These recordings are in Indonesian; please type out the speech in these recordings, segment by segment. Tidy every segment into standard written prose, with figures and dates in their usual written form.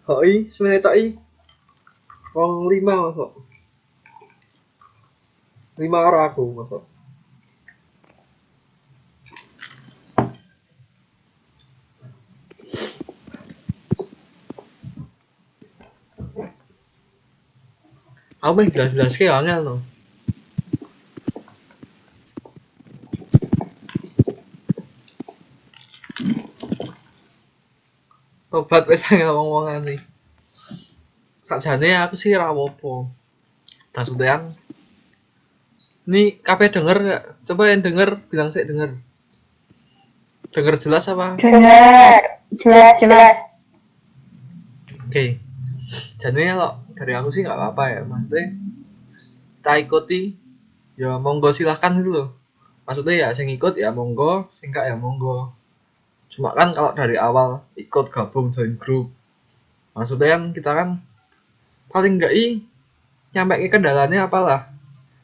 Hoi, sebenarnya tak wong 5 masuk. 5 orang aku masuk. Aku pengen jelas-jelas kayak angel no. Tobat wis angel ngomong-ngomongan nih. Sakjane aku sih ra apa-apa. Maksudnya nih kabeh denger gak? Coba yang denger bilang sih denger. Denger jelas apa? Dengar, jelas. Oke. Jadi kalau dari aku sih nggak apa-apa ya. Maksudnya kita ikuti ya monggo silahkan gitu loh. Maksudnya ya sing ikut ya monggo, sing enggak ya monggo. Cuma kan kalau dari awal ikut gabung join grup, maksudnya kan kita kan paling enggak nyampe ke kendalanya apalah.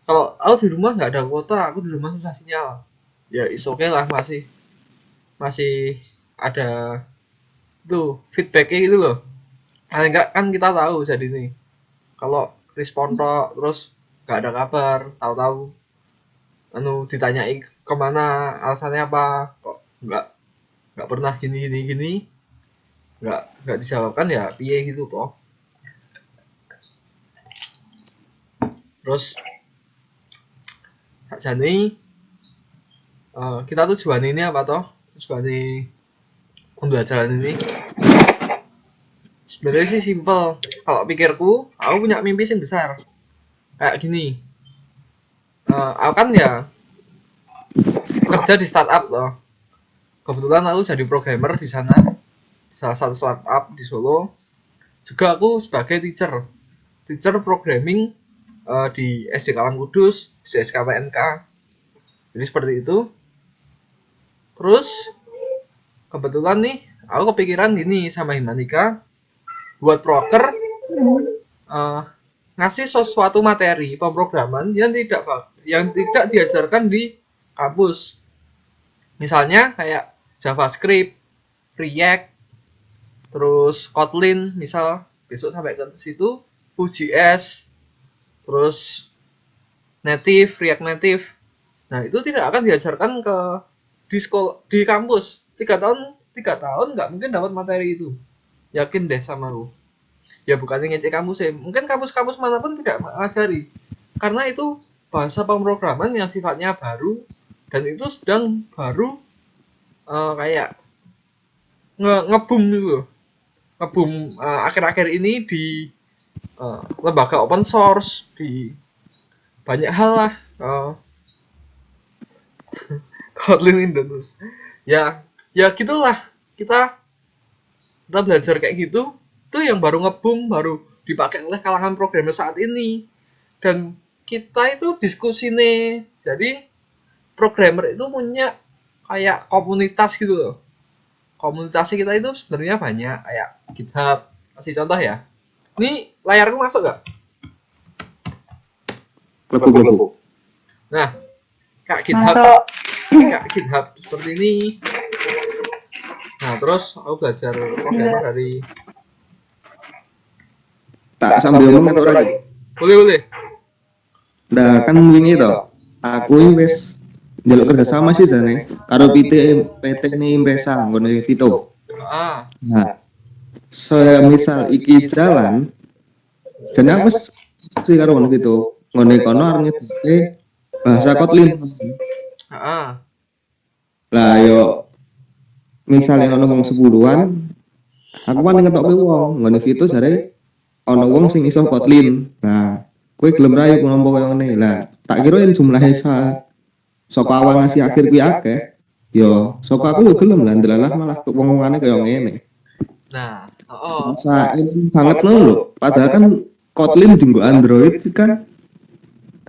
Kalau aku di rumah nggak ada kuota, aku di rumah susah sinyal. Ya is oke lah, masih masih ada tuh feedbacknya gitu loh. Paling enggak kan kita tahu jadi nih. Kalau respon tok terus nggak ada kabar, tahu-tahu ditanyai kemana, alasannya apa, kok nggak pernah gini, nggak dijawabkan ya piye gitu toh. Terus sakjane kita tujuan ini apa toh, tujuan pembelajaran ini sebenarnya sih simple. Kalau pikirku aku punya mimpi yang besar kayak gini. Aku kan ya kerja di startup loh, kebetulan aku jadi programmer di sana, salah satu startup di Solo. Juga aku sebagai teacher programming di SD Kawan Kudus, di SKPNK. Jadi seperti itu. Terus kebetulan nih aku kepikiran gini sama Himanika buat proker ngasih sesuatu materi pemrograman yang tidak diajarkan di kampus. Misalnya kayak JavaScript, React, terus Kotlin, misal besok sampai ke situ, Vue.js, terus React Native. Nah, itu tidak akan diajarkan di kampus. 3 tahun nggak mungkin dapat materi itu. Yakin deh sama lu. Ya bukannya ngecek kampus ya. Mungkin kampus-kampus manapun tidak mengajari. Karena itu bahasa pemrograman yang sifatnya baru dan itu sedang baru kayak ngebum gitu. Ngebum akhir-akhir ini di lembaga open source, di banyak hal lah. Kotlin Indonesia. Ya gitulah. Kita belajar kayak gitu. Itu yang baru ngebum, baru dipakai oleh kalangan programmer saat ini. Dan kita itu diskusi nih. Jadi programmer itu punya kayak komunitas gitu loh. Komunitasnya kita itu sebenarnya banyak kayak GitHub. Kasih contoh ya. Ini layarku masuk gak? Lebu. Nah, kayak GitHub seperti ini. Nah, terus aku belajar programmer dari tak sambil ngomong atau lagi. Boleh. Nah, kan wingi to. Aku wis njaluk kerja sama sih jane karo PT ini Impresa nggone Vito. Nah, semisal iki jalan jane aku sih karo ngono gitu. Ngone kono arep nyedeke bahasa Kotlin. Lah yo misalnya ono wong 10-an, aku kan ngetokke wong ngone Vito jare ono wong sing iso Kotlin. Nah, kowe gelem ra yo ngomong koyo ngene. Lah, tak kira yen jumlahe saka awal ngasih akhir kuwi akeh. Yo, saka aku yo gelem lah ndelalah malah wong-wongane koyo ngene. Nah, Ini banget lho. Padahal kan Kotlin dienggo Android kan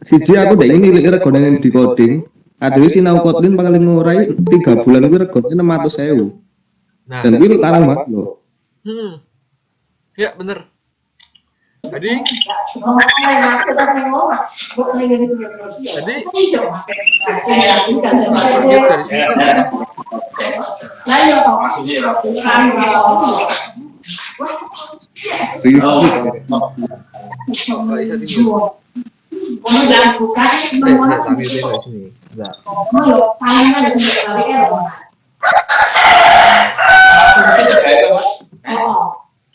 siji aku ndek ini regane di coding. Adewe sinau Kotlin paling ngurai 3 bulan kuwi regane 600.000. Nah, dan kuwi larang banget lho. Ya bener. Jadi dari sini Risik. Kok bisa timbul? Saya tak mute dari sini. Bentar.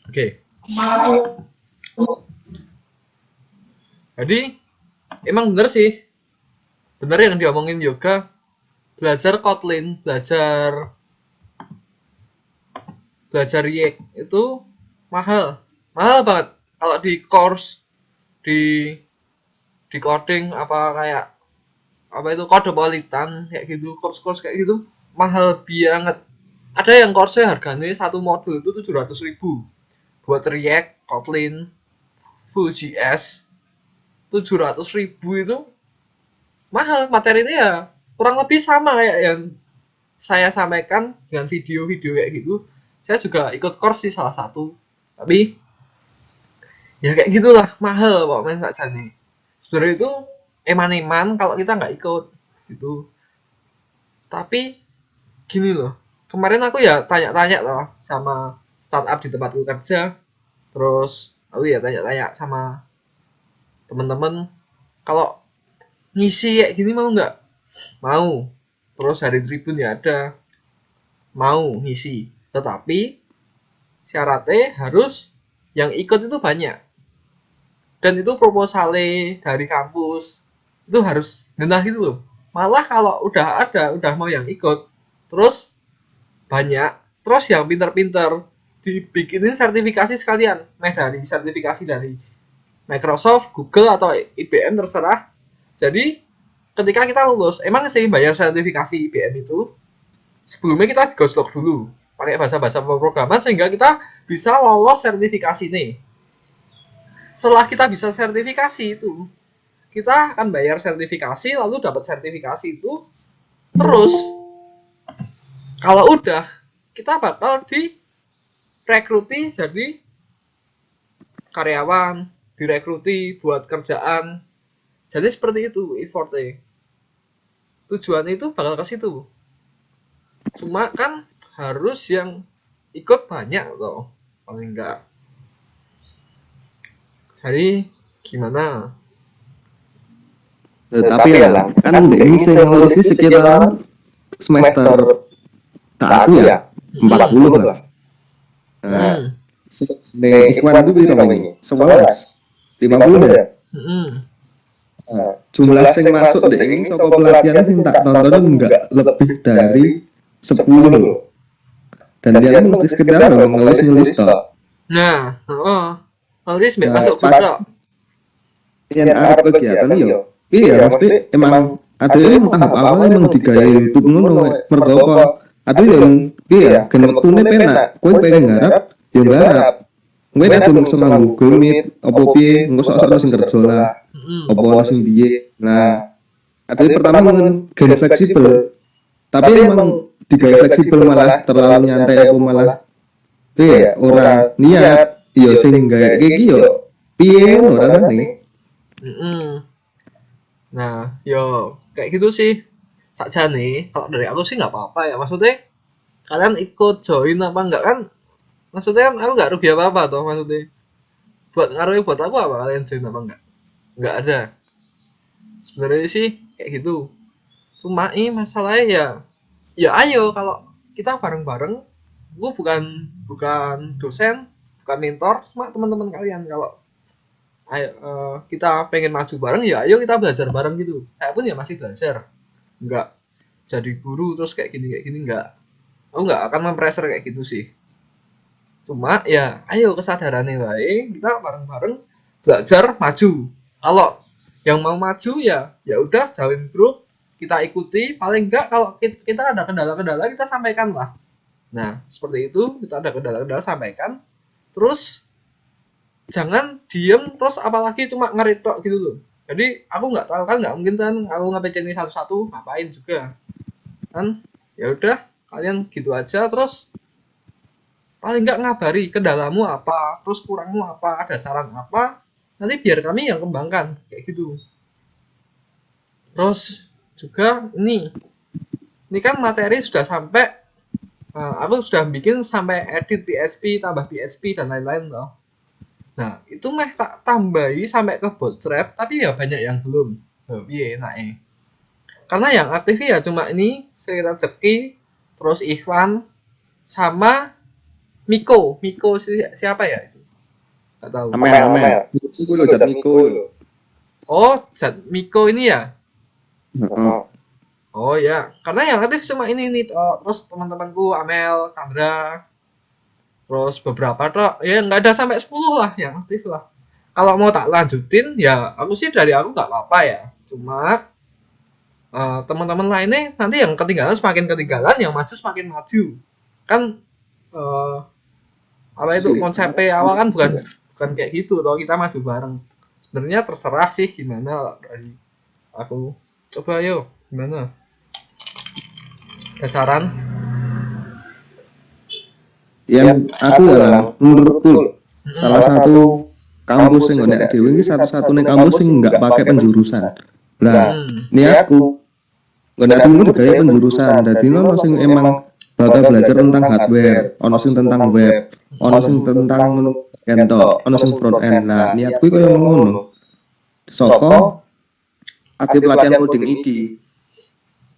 Oke. Jadi emang bener sih. Bener yang diomongin Yoga. Belajar Kotlin, belajar React itu mahal banget. Kalau di course di coding apa kayak apa itu Codebolitan kayak gitu, course kayak gitu mahal banget. Ada yang course-nya harganya satu modul itu 700.000 buat React, Kotlin, Vue.js 700.000 itu mahal. Materinya ya kurang lebih sama kayak yang saya sampaikan dengan video-video kayak gitu. Saya juga ikut course sih salah satu, tapi ya kayak gitulah, mahal pokoknya tak jadi. Sebenarnya itu eman-eman kalau kita nggak ikut gitu. Tapi gini loh, kemarin aku ya tanya-tanya loh sama startup di tempatku kerja, terus aku ya tanya-tanya sama teman-teman kalau ngisi kayak gini mau nggak? Mau. Terus hari Tribun ya ada, mau ngisi, tetapi syaratnya harus yang ikut itu banyak, dan itu proposalnya dari kampus itu harus genah gitu loh. Malah kalau udah mau yang ikut terus banyak, terus yang pinter-pinter dibikinin sertifikasi sekalian, dari sertifikasi dari Microsoft, Google atau IBM terserah. Jadi ketika kita lulus, emang sih bayar sertifikasi IBM itu sebelumnya kita digosok dulu pakai bahasa-bahasa pemrograman sehingga kita bisa lolos sertifikasi nih. Setelah kita bisa sertifikasi itu, kita akan bayar sertifikasi, lalu dapat sertifikasi itu. Terus kalau udah, kita bakal direkruti jadi karyawan, direkruti buat kerjaan. Jadi seperti itu effortnya. Tujuannya itu bakal ke situ. Cuma kan harus yang ikut banyak loh, paling enggak. Jadi gimana? Tapi ya kan ini saya ngurusi sekitar semester tak aku ya 40 lah. Nah, Ikhwan itu berapa ini? 11 50 ya? Jumlah yang masuk deh ini soko pelatihan yang tak tonton enggak lebih dari 10 loh. Dan dia kan mesti sekedar ngelis toh. Nah, ngelis mbak masuk foto. Yang Arab kegiatan yo. Iya, mesti emang ada yang tahap awal emang digaya YouTube ngono mergo apa? Ada yang iya, gen wektune penak. Kowe pengen garap, yo garap. Kowe nek durung sama Google Meet apa piye, engko sok-sok sing kerja lah. Apa ono sing piye. Nah, ada pertama gen fleksibel. Tapi emang digaya fleksibel malah terlalu nyantai apa malah piye ora niat yo sing gawe iki yo piye ora nih. Nah, yo kayak gitu sih. Sakjane kalau dari aku sih nggak apa-apa ya. Maksudnya kalian ikut join apa enggak kan? Maksudnya kan aku nggak rugi apa-apa toh maksudnya. Ngaruhnya buat aku apa kalian join apa enggak? Nggak ada. Sebenarnya sih kayak gitu. Cuma masalahnya ya ayo kalau kita bareng-bareng. Gue bukan dosen, bukan mentor, cuma teman-teman kalian. Kalau ayo kita pengen maju bareng ya ayo kita belajar bareng gitu. Saya pun ya masih belajar, nggak jadi guru terus kayak gini nggak. Aku nggak akan mempressure kayak gitu sih. Cuma ya ayo kesadarannya baik, kita bareng-bareng belajar maju. Kalau yang mau maju ya udah join grup, kita ikuti. Paling enggak kalau kita ada kendala-kendala kita sampaikan lah. Nah seperti itu, kita ada kendala-kendala sampaikan. Terus jangan diem terus apalagi cuma ngeritok gitu loh. Jadi aku nggak tahu kan, nggak mungkin kan aku nge-PC satu-satu, ngapain juga kan. Ya udah kalian gitu aja, terus paling nggak ngabari kendalamu apa, terus kurangmu apa, ada saran apa, nanti biar kami yang kembangkan kayak gitu. Terus juga ini kan materi sudah sampai aku sudah bikin sampai edit PHP, tambah PHP dan lain-lain loh. Nah, itu meh tak tambahi sampai ke bootstrap, tapi ya banyak yang belum. Piye enake. Karena yang aktif ya cuma ini Sri Rezeki, terus Ikhwan sama Miko. Miko siapa ya itu? Enggak tahu. Amel. Iku lho Jat Miko lho. Oh, Miko ini ya? Heeh. Oh ya, karena yang aktif cuma ini nih. Terus teman-temanku Amel, Chandra, terus beberapa toh. Ya nggak ada sampai 10 lah yang aktif lah. Kalau mau tak lanjutin ya aku sih dari aku nggak apa-apa ya. Cuma teman-teman lainnya nanti yang ketinggalan semakin ketinggalan, yang maju semakin maju. Kan eh, apa itu konsepnya awal kan bukan kayak gitu toh, kita maju bareng. Sebenarnya terserah sih gimana dari aku. Coba yuk, gimana? Ada saran? Yang aku ya menurutku salah satu kampus yang nek dhewe iki satu-satunya kampus yang nggak pakai penjurusan. Lah, niatku nek dhewe digawe penjurusan. Dadi ono sing emang bakal belajar tentang hardware, ono sing tentang web, ono sing tentang entok, ono sing front end. Lah, niatku koyo ngono. Soko aktif pelatihan coding iki.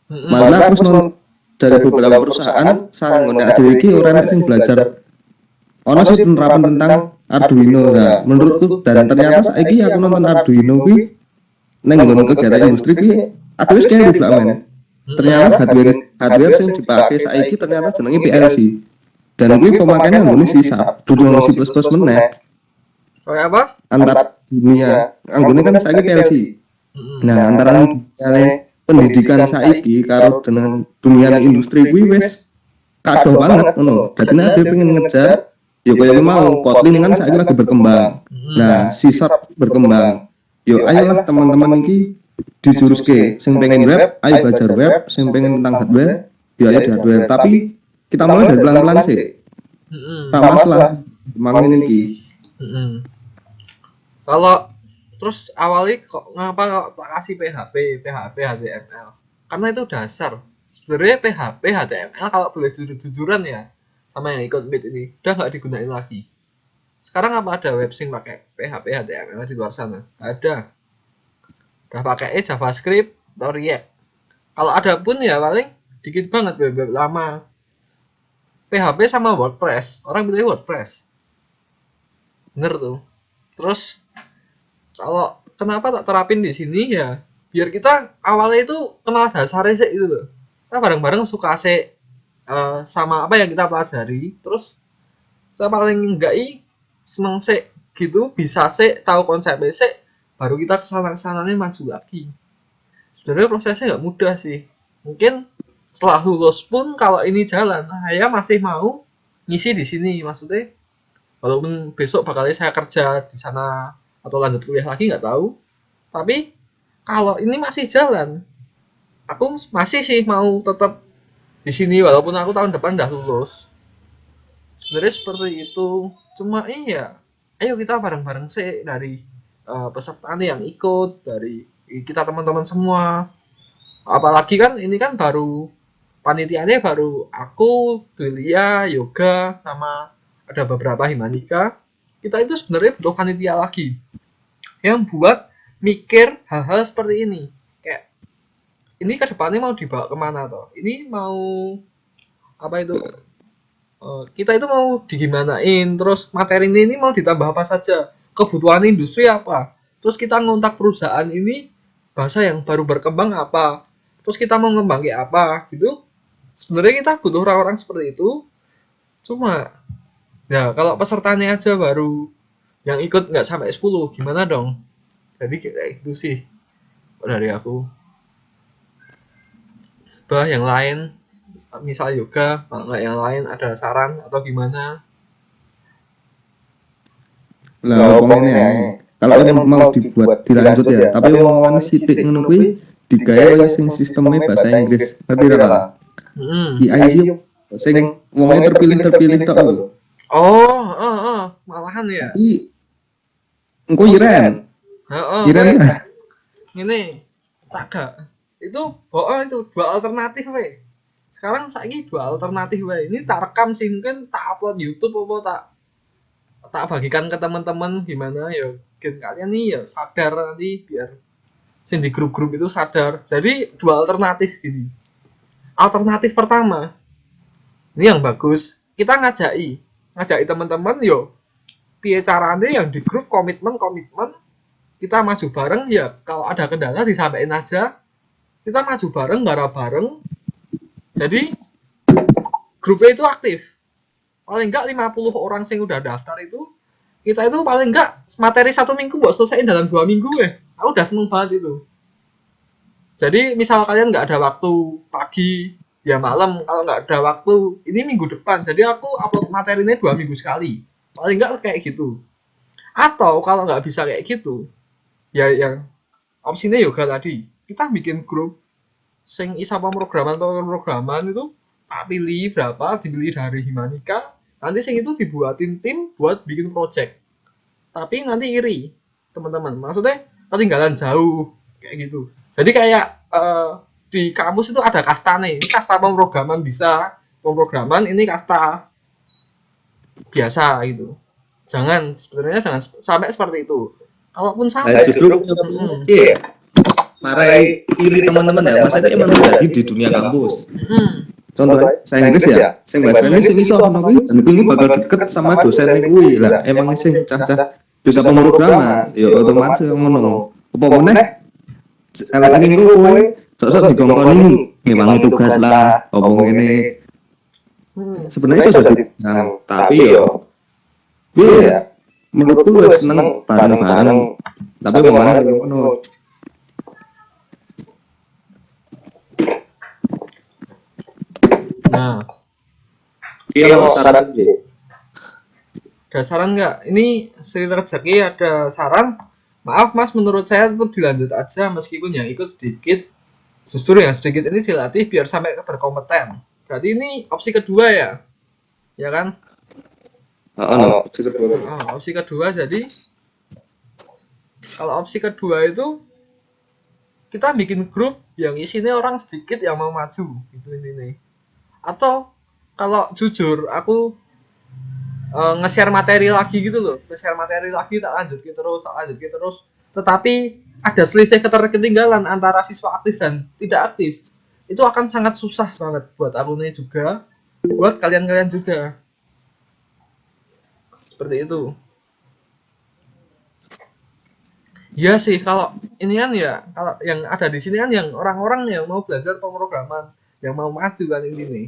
Malah aku nonton dari beberapa perusahaan sarang nek dhewe iki ora nek sing belajar ono sih penerapan tentang Arduino. Nah, menurutku dan ternyata saiki aku nonton Arduino kuwi neng nggon kegiatan industri kuwi aduh wis kayak development. Ternyata hardware sing dipakai saiki ternyata jenenge PLC. Dan kuwi pemakaiannya nggone C#, dudu ono C++ meneh. Kayak apa? Antar dunia, anggone kan saiki PLC. Nah, antara pendidikan saiki karo dengan dunia industri kuwi wis kado banget ngono. Dadi nek dia pengen ngejar ya kayak mau Kotlin kan saiki lagi berkembang. Nah, C# berkembang. Yo ayolah teman-teman iki dijuruske sing pengen web, ayo belajar web, sing pengen tentang hardware, ya ayo di hardware. Tapi kita mulai dari pelan-pelan sih. Tak masalah mangin iki. Kalau terus awalnya kok ngapa kok tak kasih PHP, HTML? Karena itu dasar. Sebenarnya PHP, HTML kalau boleh jujur-jujuran ya, sama yang ikut bit ini udah nggak digunain lagi. Sekarang apa ada web sing pakai PHP, HTML di luar sana? Ada. Udah pakai JavaScript atau React. Kalau ada pun ya paling dikit banget web lama. PHP sama WordPress. Orang pilih WordPress. Bener tuh. Terus kalau kenapa tak terapin di sini ya biar kita awalnya itu kenal dasarnya sih itu loh. Kita bareng-bareng suka sih sama apa yang kita pelajari. Terus saya paling enggak seneng sih gitu, bisa sih tahu konsepnya sih, baru kita kesana-kesananya maju lagi. Sebenarnya prosesnya nggak mudah sih. Mungkin setelah lulus pun kalau ini jalan, saya masih mau ngisi di sini. Maksudnya walaupun besok bakalnya saya kerja di sana atau lanjut kuliah lagi nggak tahu. Tapi kalau ini masih jalan, aku masih sih mau tetap di sini walaupun aku tahun depan udah lulus. Sebenarnya seperti itu. Cuma iya, ayo kita bareng-bareng sih dari peserta yang ikut, dari kita teman-teman semua. Apalagi kan ini kan baru panitianya baru aku, Delia, Yoga, sama ada beberapa Himanika. Kita itu sebenarnya butuh panitia lagi yang buat mikir hal-hal seperti ini. Kayak ini ke depannya mau dibawa kemana toh? Ini mau apa itu? Kita itu mau digimanain, terus materi ini mau ditambah apa saja, kebutuhan industri apa, terus kita ngontak perusahaan ini bahasa yang baru berkembang apa, terus kita mau ngembangin apa gitu. Sebenarnya kita butuh orang-orang seperti itu. Cuma ya kalau pesertanya aja baru yang ikut nggak sampai 10 gimana dong. Jadi kayak itu sih dari aku. Bah yang lain misal yoga, kalau nggak yang lain ada saran atau gimana? Lah omongannya ya. Kalau emang mau dibuat dilanjut ya, tapi omongan sithik ngono kuwi digawe sing sistemnya bahasa Inggris. Ngerti ra? IIC sing wongnya terpilih tok lho. Oh, malahan ya. Iki engko Iren. Iren. Ini tak gak. Itu itu dua alternatif we. Sekarang saiki dua alternatif we. Ini tak rekam sih, mungkin tak upload YouTube apa tak tak bagikan ke teman-teman gimana ya, mungkin kalian nih ya sadar nanti biar sing di grup-grup itu sadar. Jadi dua alternatif gini. Alternatif pertama, ini yang bagus. Kita ngajai teman-teman yo. Piye carane yang di grup komitmen kita maju bareng ya. Kalau ada kendala disampaikan aja. Kita maju bareng, garap bareng. Jadi grupnya itu aktif. Paling enggak 50 orang yang udah daftar itu, kita itu paling enggak materi 1 minggu buat selesaiin dalam 2 minggu ya. Aku udah seneng banget itu. Jadi misal kalian nggak ada waktu pagi, ya malam. Kalau nggak ada waktu, ini minggu depan. Jadi aku upload materinya 2 minggu sekali. Paling nggak kayak gitu. Atau kalau nggak bisa kayak gitu, ya yang opsinya yoga tadi. Kita bikin grup, sing isa pemrograman itu tak pilih berapa, dipilih dari Himanika. Nanti sing itu dibuatin tim buat bikin project. Tapi nanti iri, teman-teman. Maksudnya ketinggalan jauh, kayak gitu. Jadi kayak di kampus itu ada kasta nih. Ini kasta pemrograman bisa, pemrograman ini kasta biasa gitu. Sebenarnya jangan sampai seperti itu. Kalaupun sampai, justru iya. Marai iri teman-teman ya, maksudnya emang terjadi di dunia kampus. Contohnya saya Inggris ya, saya bahasa Inggris sing iso ono kuwi dan kuwi bakal deket sama dosen kuwi. Lah emang sing cah-cah dosen pemrograman ya otomatis ngono. Apa meneh lagi niku kowe sok-sok dikongkoni ngewangi tugas lah, apa ngene. Sebenarnya iso jadi tapi yo ya menurutku lu seneng bareng-bareng. Tapi ngomongnya ngono. nah, Iya, saran sih. ada saran nggak? Ini Sri Rezeki ada saran. Maaf mas, menurut saya tetap dilanjut aja meskipun yang ikut sedikit. Justru yang sedikit ini dilatih biar sampai berkompeten. Berarti ini opsi kedua ya? Ya kan? Opsi kedua jadi kalau opsi kedua itu kita bikin grup yang isinya orang sedikit yang mau maju gitu ini. Atau kalau jujur aku nge-share materi lagi gitu loh, tak lanjutin terus, tetapi ada selisih ketertinggalan antara siswa aktif dan tidak aktif, itu akan sangat susah banget buat aku nih juga, buat kalian juga, seperti itu. Iya sih, kalau ini kan ya, kalau yang ada di sini kan yang orang-orang yang mau belajar pemrograman, yang mau maju kan ini nih.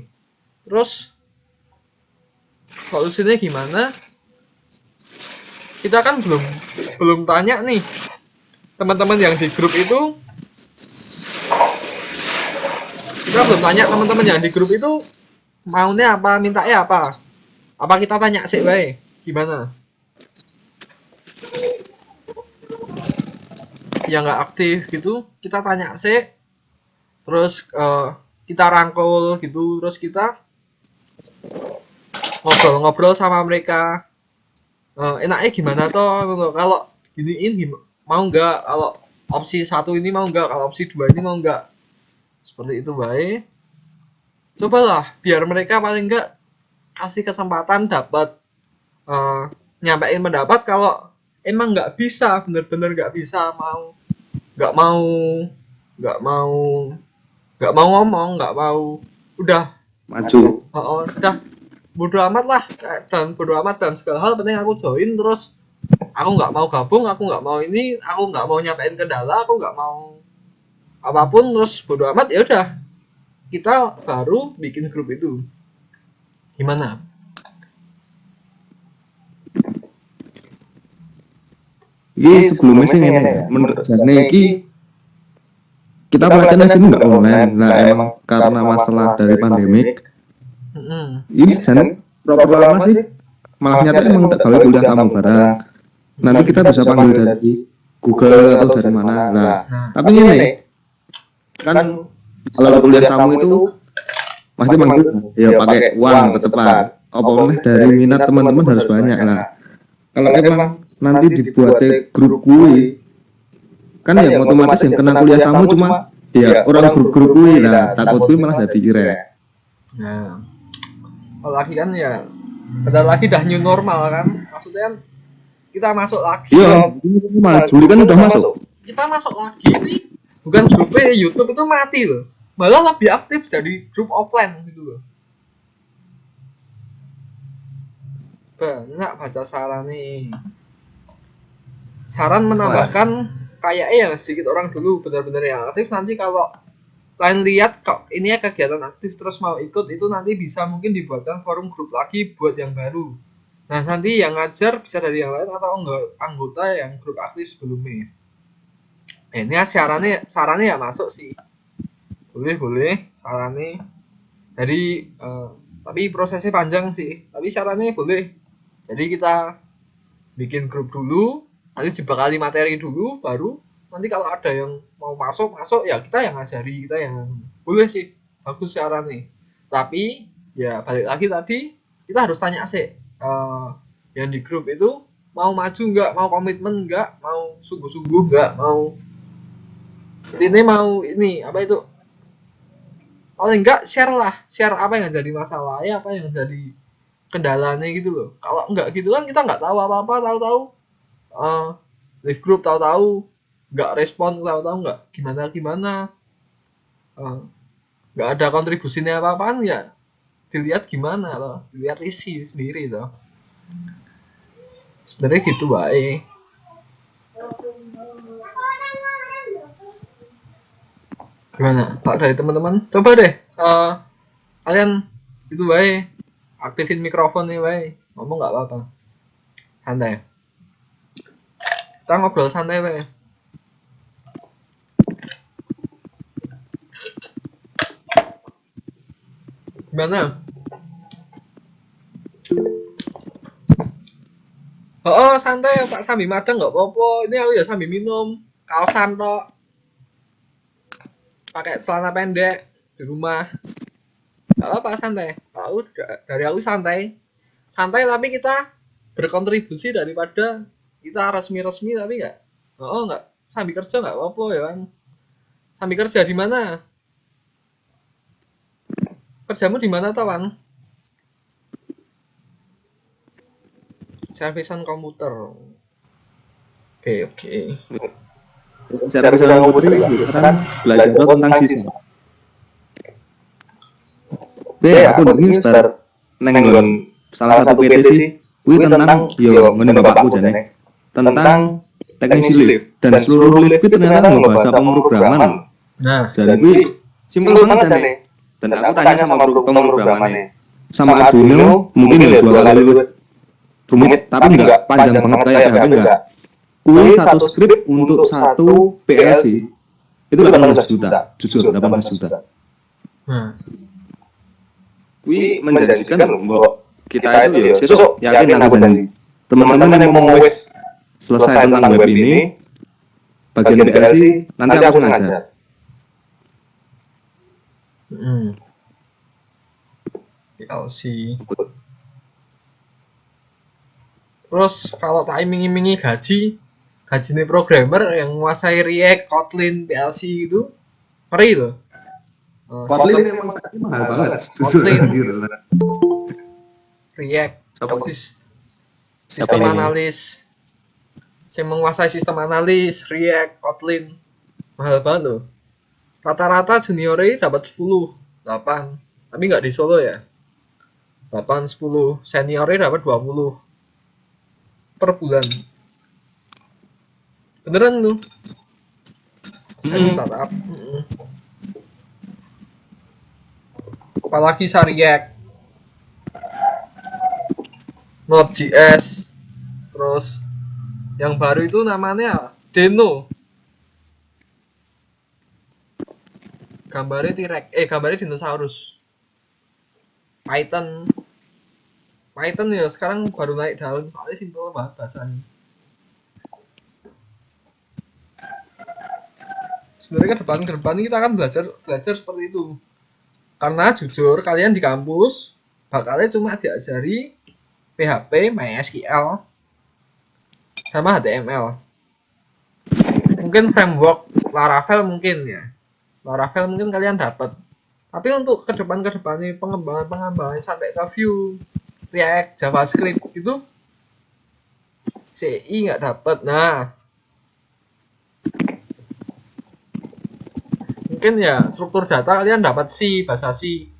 Terus solusinya gimana? Kita kan belum tanya nih teman-teman yang di grup itu. Kita belum tanya teman-teman yang di grup itu maunya apa, mintanya apa. Apa kita tanya sih, baik? Gimana? Yang nggak aktif gitu, kita tanya sih. Terus kita rangkul gitu, terus kita ngobrol sama mereka. Enaknya gimana toh? Kalau giniin mau nggak? Kalau opsi 1 ini mau nggak? Kalau opsi 2 ini mau nggak? Seperti itu baik. Cobalah biar mereka paling nggak kasih kesempatan dapat nyampein pendapat. Kalau emang nggak bisa, bener-bener nggak bisa, nggak mau ngomong, nggak mau, udah maju. Udah bodo amat lah, dan bodo amat dan segala hal, penting aku join, terus aku nggak mau gabung, aku nggak mau ini, aku nggak mau nyampein kendala, aku nggak mau apapun, terus bodo amat, ya udah kita baru bikin grup itu. Gimana? Iki sebelumnya sih ngene, menurut jane iki kita pelatihan aja nggak online. Nah emang karena masalah dari pandemik ini jane berapa lama sih malah nyata emang tak gawe kuliah tamu bareng. Nanti kita bisa panggil dari Google atau dari mana. Nah tapi ini kan kalau kuliah tamu itu pasti manggil ya pakai uang tetepan. Apa dari minat teman-teman harus banyak. Nah kalau emang nanti dibuat grup gue kan ya otomatis yang kena kuliah tamu cuma ya orang grup-grup gue lah, takut gue malah jadi irek. Nah apalagi kan ya bentar lagi dah new normal kan, maksudnya kan kita masuk lagi. Iya, malah Juli kan udah masuk. Kita masuk lagi nih, bukan grupnya YouTube itu mati loh, malah lebih aktif jadi grup offline gitu loh. Banyak baca saran nih. Saran menambahkan kayaknya ya sedikit orang dulu benar-benar yang aktif, nanti kalau lain lihat kok ini ya kegiatan aktif terus mau ikut, itu nanti bisa mungkin dibuatkan forum grup lagi buat yang baru. Nah nanti yang ngajar bisa dari yang lain atau anggota yang grup aktif sebelumnya. Ini ya sarannya ya masuk sih, boleh sarannya. Jadi tapi prosesnya panjang sih, tapi sarannya boleh. Jadi kita bikin grup dulu, nanti dibekali materi dulu, baru nanti kalau ada yang mau masuk ya kita yang ngajari, kita yang boleh sih, bagus sarannya. Tapi ya balik lagi tadi, kita harus tanya sih yang di grup itu mau maju nggak, mau komitmen nggak, mau sungguh-sungguh nggak, mau ini apa itu, paling nggak share apa yang jadi masalahnya, apa yang jadi kendalanya gitu loh. Kalau nggak gitu kan kita nggak tahu apa-apa, tahu-tahu leave group, tahu-tahu nggak respon, tahu-tahu nggak gimana nggak ada kontribusinya apa-apaan, ya dilihat gimana loh, dilihat isi sendiri loh. Sebenarnya gitu baik. Gimana Pak dari teman-teman? Coba deh kalian itu baik, aktifin mikrofon nih baik, ngomong nggak apa-apa, santai, kita ngobrol santai baik. Gimana? Oh, santai Pak, sambil madang nggak apa-apa. Ini aku ya sambil minum, kaosan tok, pakai celana pendek di rumah. Nggak apa-apa, santai. Dari aku santai tapi kita berkontribusi daripada kita resmi tapi nggak sambil kerja nggak apa-apa ya kan. Sambil kerja di mana? Kerjamu di mana tawan? Servisan komputer. Oke. Servisan komputer sekarang belajar tentang sistem. Aku dengar sebar nenggon salah satu PT sih, kuwi tentang yo ngene bapakku jane. Tentang teknisi lift dan seluruh lift itu ternyata ngebahas pemrograman. Nah, jadi kuwi simpel banget jane. Dan aku tanya sama pemrogramannya. Sama Arduino mungkin ya 2 kali lebih rumit, tapi enggak panjang banget kayak PHP enggak. Kuwi satu script untuk satu PLC itu 18 juta, jujur 18 juta. Nah, Kuwi menjanjikan loh, mbok kita itu ya besok yakin aku janji. Teman-teman yang mau wis selesai tentang web ini, bagian PLC nanti aku ngajar. PLC. Terus kalau tak iming-imingi gaji nih programmer yang menguasai React, Kotlin, PLC itu ngeri loh. Kotlin memang mahal banget. Kotlin, React, sistem analis. Saya menguasai sistem analis, React, Kotlin, mahal banget loh. Rata-rata juniornya dapat 10, 8, tapi nggak di Solo ya. 8, 10, seniornya dapat 20 per bulan. Beneran tuh. Startup. Apalagi React, Node.js, terus yang baru itu namanya Deno. Gambarnya T-Rex, gambarnya dinosaurus. Python ya sekarang baru naik daun, soalnya simpel banget bahasanya. Sebenarnya ke depan kita akan belajar seperti itu. Karena jujur kalian di kampus bakalnya cuma diajari PHP, MySQL, sama HTML. Mungkin framework Laravel mungkin ya. Laravel mungkin kalian dapat. Tapi untuk ke depannya pengembangan sampai ke Vue, React, JavaScript itu CI nggak dapat. Nah, mungkin ya struktur data kalian dapat C, bahasa C.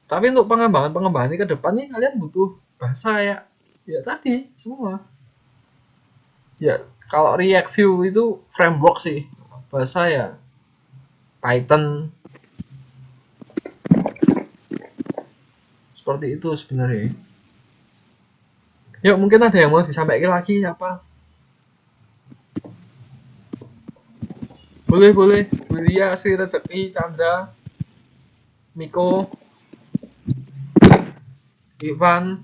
Tapi untuk pengembangan ini ke depan nih kalian butuh bahasa ya tadi semua. Ya kalau React Vue itu framework sih, bahasa ya Python. Seperti itu sebenarnya. Yuk mungkin ada yang mau disampaikan lagi apa? Boleh. Bulia, Sri Rezeki, Chandra, Miko, Ivan,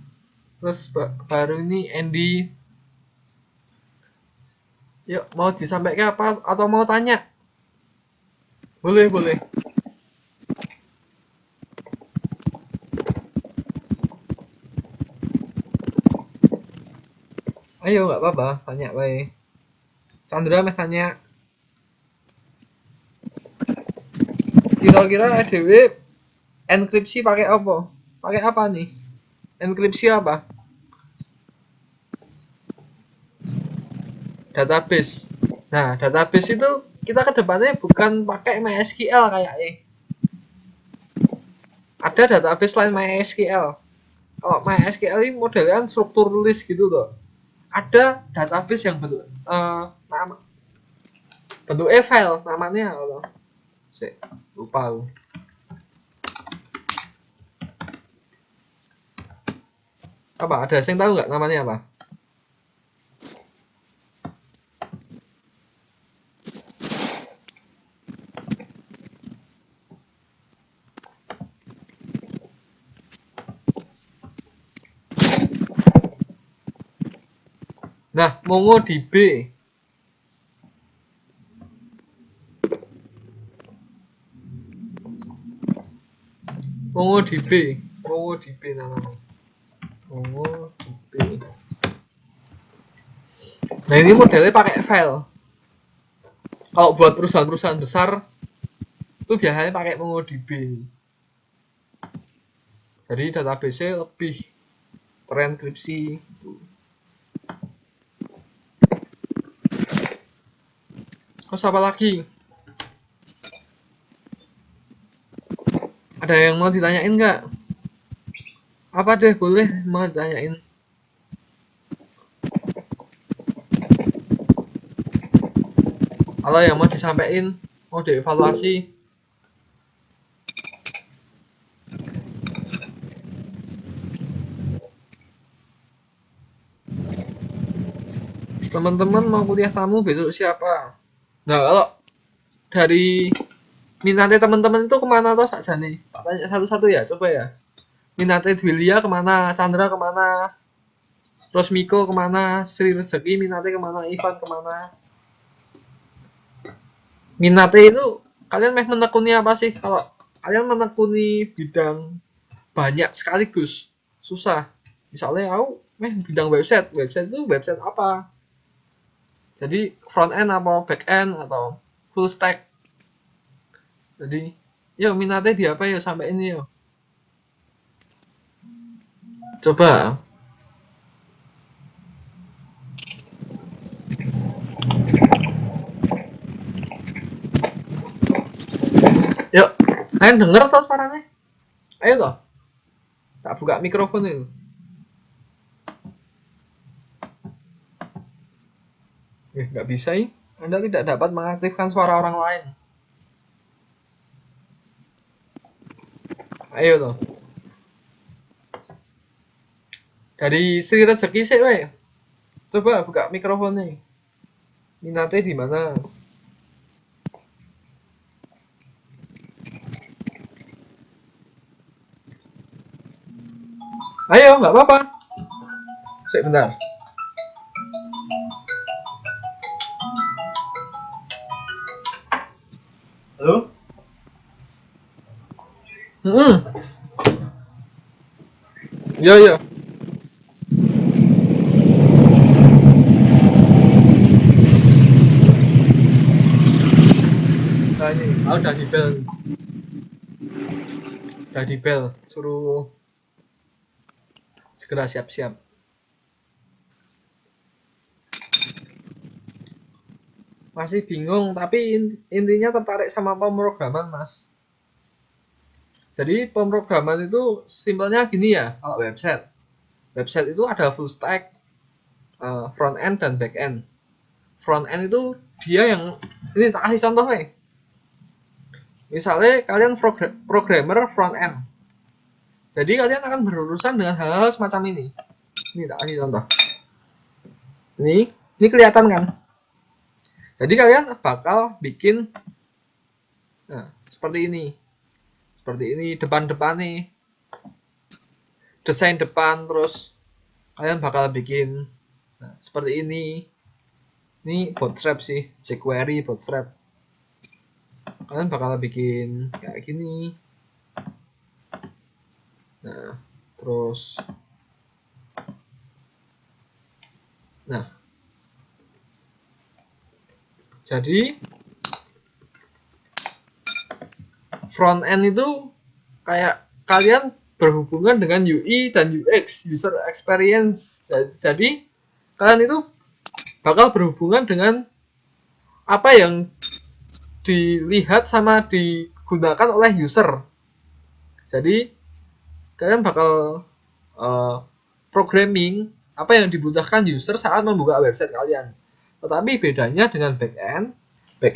terus baru ini Andy. Yuk mau disampaikan apa atau mau tanya? Boleh. Ayo nggak apa-apa, tanya baik. Chandra mau tanya. Kira-kira EDW enkripsi pakai apa? Pakai apa nih? Enkripsi apa? Database. Nah, database itu kita ke depannya bukan pakai MySQL kayaknya. Ada database lain MySQL. Kalau MySQL ini modelnya struktur list gitu loh. Ada database yang bentuk file namanya loh. Lupa aku. Apa? Ada yang tahu nggak namanya apa? Nah, MongoDB. MongoDB namanya. MongoDB. Nah, ini modelnya pakai file. Kalau buat perusahaan-perusahaan besar itu biasanya pakai MongoDB. Jadi database-nya lebih terenkripsi. Terus apa lagi? Ada yang mau ditanyain nggak? Apa deh, boleh mau ditanyain. Kalau yang mau disampaikan, mau dievaluasi. Teman-teman mau kuliah tamu besok siapa? Nah, kalau dari minatnya teman-teman itu kemana toh saja nih? Tanya satu-satu ya, coba ya. Minatnya Dwilia kemana? Chandra kemana? Terus Miko kemana? Sri Rezeki minatnya kemana? Ivan kemana? Minatnya itu kalian menekuni apa sih? Kalau kalian menekuni bidang banyak sekaligus susah. Misalnya aku bidang website itu website apa? Jadi front end apa back end atau full stack. Jadi yuk minatnya di apa yuk sampai ini yuk. Coba. Yuk, kalian denger toh suaranya? Ayo toh. Tak buka mikrofon itu. Nggak bisa ya. Anda tidak dapat mengaktifkan suara orang lain. Ayo toh. Dari Sri Rezeki sih, we. Coba buka mikrofonnya. Minatnya di mana? Ayo, nggak apa-apa. Bentar. Halo? Iya. Nah ini, aku udah di bel, suruh segera siap-siap. Masih bingung, tapi intinya tertarik sama pemrograman, Mas. Jadi pemrograman itu simpelnya gini ya, kalau website. Website itu ada full stack, front end dan back end. Front end itu dia yang, ini tak kasih contoh nih. Misalnya kalian programmer front end. Jadi kalian akan berurusan dengan hal-hal semacam ini. Ini tak kasih contoh. Ini kelihatan kan? Jadi kalian bakal bikin seperti ini. Seperti ini depan-depan nih. Desain depan, terus kalian bakal bikin seperti ini. Ini bootstrap sih, jQuery bootstrap. Kalian bakal bikin kayak gini. Nah, terus jadi front end itu kayak kalian berhubungan dengan UI dan UX, user experience. Jadi kalian itu bakal berhubungan dengan apa yang dilihat sama digunakan oleh user. Jadi kalian bakal programming apa yang dibutuhkan user saat membuka website kalian. Tetapi bedanya dengan back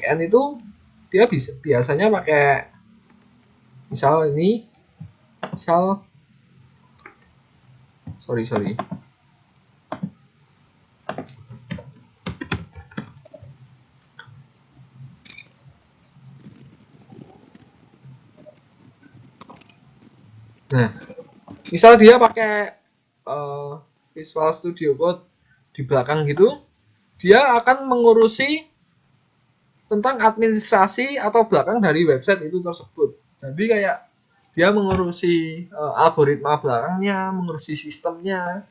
end itu dia biasanya pakai sorry. Nah, misal dia pakai Visual Studio Code di belakang gitu, dia akan mengurusi tentang administrasi atau belakang dari website itu tersebut. Jadi kayak dia mengurusi algoritma belakangnya, mengurusi sistemnya,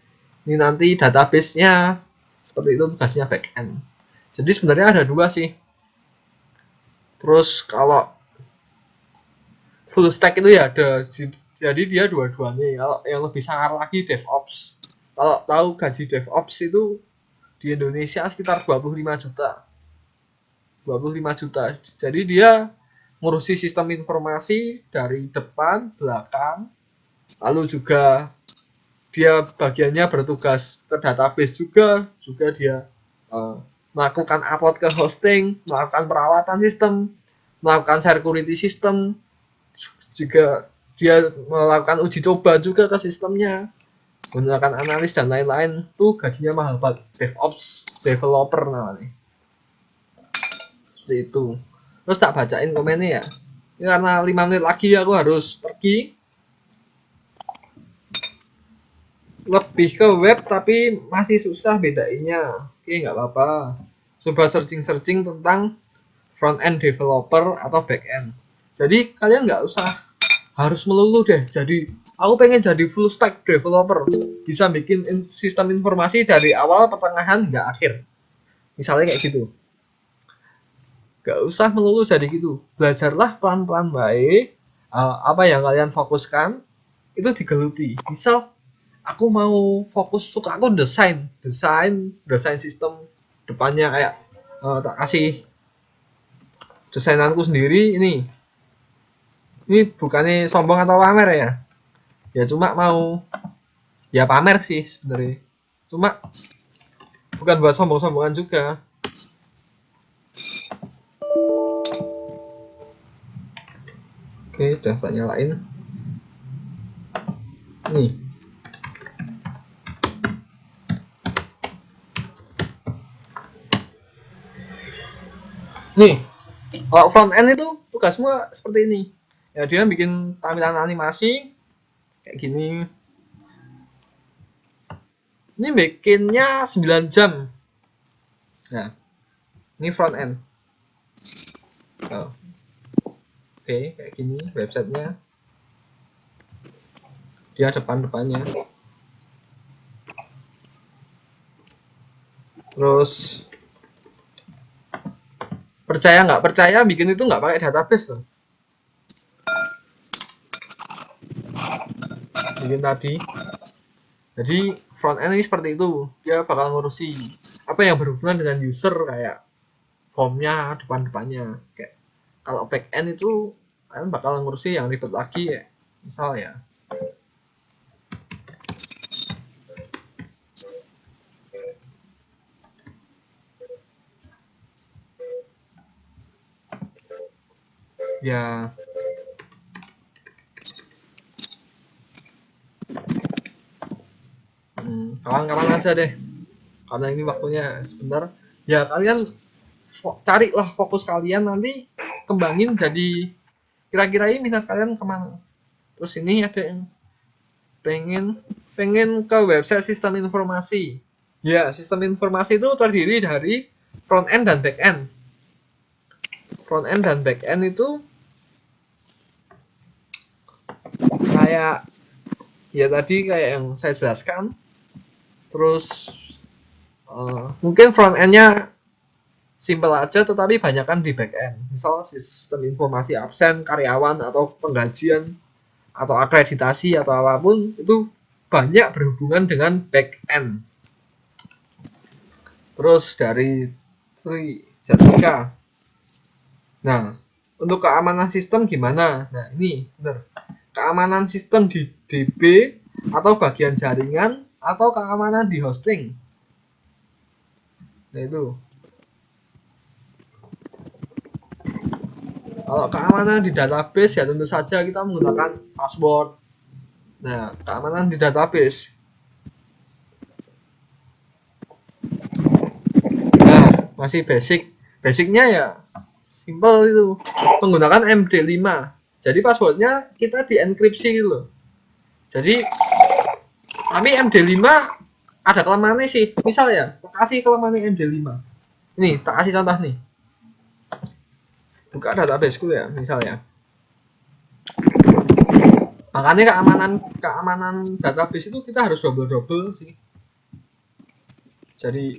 ini nanti database-nya, seperti itu tugasnya backend. Jadi sebenarnya ada dua sih. Terus kalau full stack itu ya ada, jadi dia dua-duanya. Kalau yang lebih sangar lagi DevOps. Kalau tahu gaji DevOps itu di Indonesia sekitar 25 juta. 25 juta. Jadi dia ngurusi sistem informasi dari depan, belakang, lalu juga dia bagiannya bertugas ke database juga dia melakukan upload ke hosting, melakukan perawatan sistem, melakukan security system, juga dia melakukan uji coba juga ke sistemnya, menggunakan analis dan lain-lain. Tuh gajinya mahal banget, DevOps developer namanya. Seperti itu. Terus tak bacain komennya ya. Ini karena 5 menit lagi aku harus pergi. Lebih ke web tapi masih susah bedainnya. Oke, nggak apa-apa. Coba searching tentang front end developer atau back end. Jadi kalian nggak usah harus melulu deh. Jadi aku pengen jadi full stack developer, bisa bikin sistem informasi dari awal, pertengahan, nggak akhir. Misalnya kayak gitu. Gak usah melulu jadi gitu. Belajarlah pelan-pelan baik. Apa yang kalian fokuskan itu digeluti. Misal aku mau fokus, suka aku desain sistem depannya kayak tak kasih desainanku sendiri. Ini bukannya sombong atau pamer ya cuma mau ya pamer sih sebenarnya, cuma bukan buat sombong-sombongan juga. Oke, udah tak nyalain. Nih, kalau front end itu tugas semua seperti ini. Ya dia bikin tampilan animasi kayak gini. Ini bikinnya 9 jam. Nah, ini front end. Oke, kayak gini websitenya. Dia depannya. Terus percaya nggak percaya, bikin itu nggak pakai database loh. Bikin tadi Jadi front end ini seperti itu, dia bakal ngurusi apa yang berhubungan dengan user kayak formnya, depan-depannya. Kayak kalau back end itu kalian bakal ngurusi yang ribet lagi ya, misal ya. Ya, kawan-kawan aja deh. Karena ini waktunya sebentar. Ya kalian carilah fokus kalian nanti kembangin jadi kira-kira ini minat kalian kemana. Terus ini ada yang pengen ke website sistem informasi. Ya, sistem informasi itu terdiri dari front end dan back end. Front end dan back end itu kayak ya tadi kayak yang saya jelaskan. Terus mungkin front end-nya simple aja tetapi banyakkan di back end. Misal sistem informasi absen, karyawan atau penggajian atau akreditasi atau apapun itu banyak berhubungan dengan back end. Terus dari Sri Jatika. Nah, untuk keamanan sistem gimana? Nah, ini benar. Keamanan sistem di DB atau bagian jaringan atau keamanan di hosting. Nah, itu. Kalau keamanan di database ya tentu saja kita menggunakan password. Nah, keamanan di database. Nah, masih basic. Basicnya ya simple itu. Menggunakan MD5. Jadi passwordnya kita dienkripsi gitu loh. Jadi tapi MD5 ada kelemahannya sih. Misal ya, tak kasih kelemahan MD5. Nih, tak kasih contoh nih. Buka databaseku ya, misalnya. Makanya keamanan database itu kita harus double sih. Jadi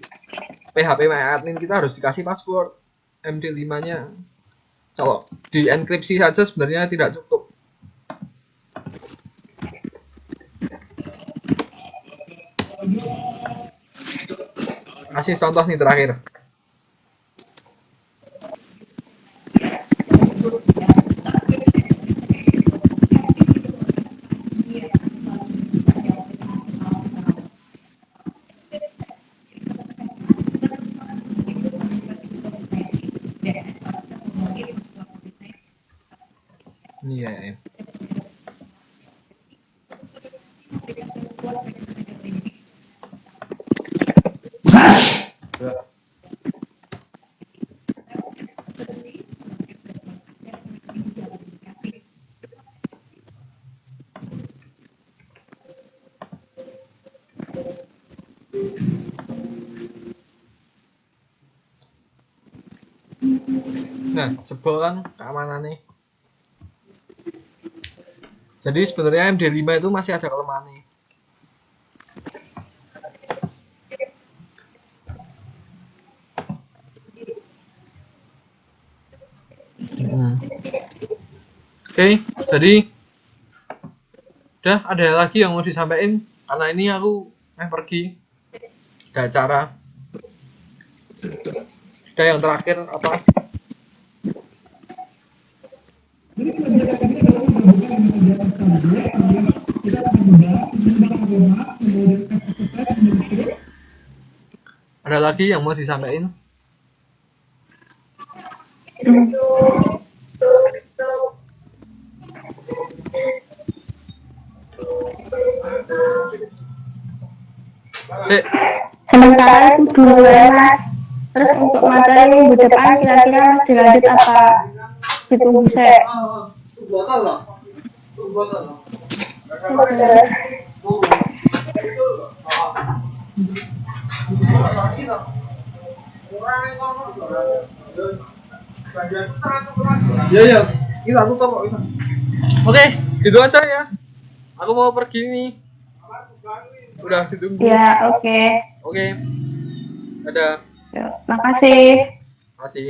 PHP admin kita harus dikasih password MD5-nya. Kalau di enkripsi saja sebenarnya tidak cukup. Kasih contoh nih terakhir. Ini ya. Nah, jebol kan keamanannya. Jadi sebenarnya MD5 itu masih ada kelemahannya. Oke, jadi udah ada lagi yang mau disampaikan karena ini aku pergi ada acara. Udah yang terakhir apa? Ada lagi yang mau disampaikan? Sik. Sementara itu dulu ya Mas. Terus untuk materi minggu depan kira-kira Mas dilanjut apa? Ditunggu saya. Ya, kita tutup kok bisa. Oke, gitu aja ya. Aku mau pergi nih. Udah ditunggu. Ya, oke. Oke. Ada. Makasih. Masih.